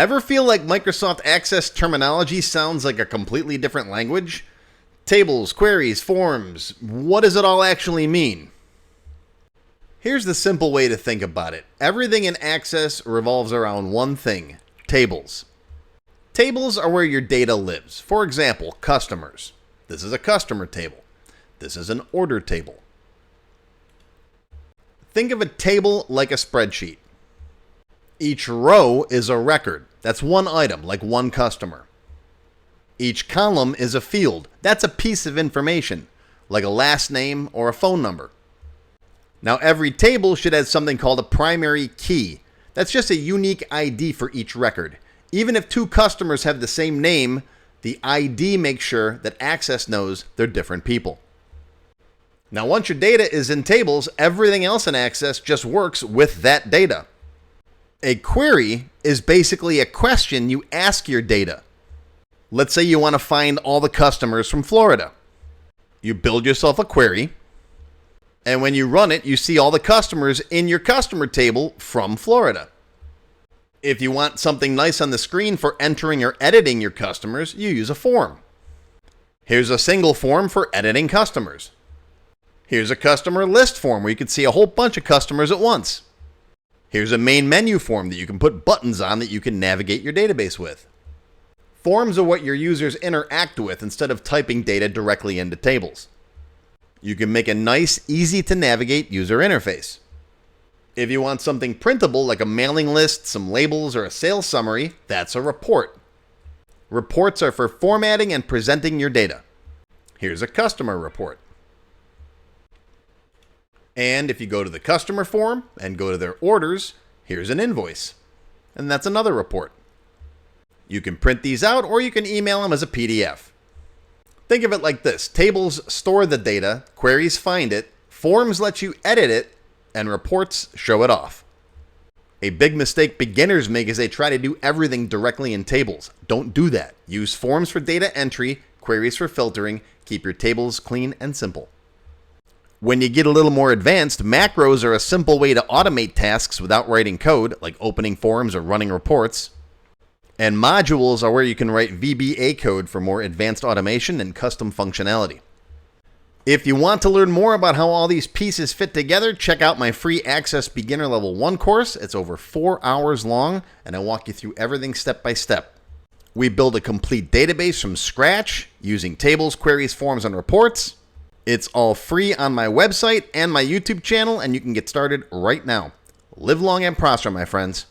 Ever feel like Microsoft Access terminology sounds like a completely different language? Tables, queries, forms, what does it all actually mean? Here's the simple way to think about it. Everything in Access revolves around one thing: tables. Tables are where your data lives. For example, customers. This is a customer table. This is an order table. Think of a table like a spreadsheet. Each row is a record. That's one item, like one customer. Each column is a field. That's a piece of information, like a last name or a phone number. Now, every table should have something called a primary key. That's just a unique ID for each record. Even if two customers have the same name, the ID makes sure that Access knows they're different people. Now, once your data is in tables, everything else in Access just works with that data. A query is basically a question you ask your data. Let's say you want to find all the customers from Florida. You build yourself a query, and when you run it, you see all the customers in your customer table from Florida. If you want something nice on the screen for entering or editing your customers, you use a form. Here's a single form for editing customers. Here's a customer list form where you can see a whole bunch of customers at once. Here's a main menu form that you can put buttons on that you can navigate your database with. Forms are what your users interact with instead of typing data directly into tables. You can make a nice, easy to navigate user interface. If you want something printable like a mailing list, some labels, or a sales summary, that's a report. Reports are for formatting and presenting your data. Here's a customer report. And if you go to the customer form and go to their orders, here's an invoice. And that's another report. You can print these out or you can email them as a PDF. Think of it like this. Tables store the data, queries find it, forms let you edit it, and reports show it off. A big mistake beginners make is they try to do everything directly in tables. Don't do that. Use forms for data entry, queries for filtering. Keep your tables clean and simple. When you get a little more advanced, macros are a simple way to automate tasks without writing code, like opening forms or running reports. And modules are where you can write VBA code for more advanced automation and custom functionality. If you want to learn more about how all these pieces fit together, check out my free Access Beginner Level 1 course. It's over 4 hours long, and I walk you through everything step by step. We build a complete database from scratch using tables, queries, forms, and reports. It's all free on my website and my YouTube channel, and you can get started right now. Live long and prosper, my friends.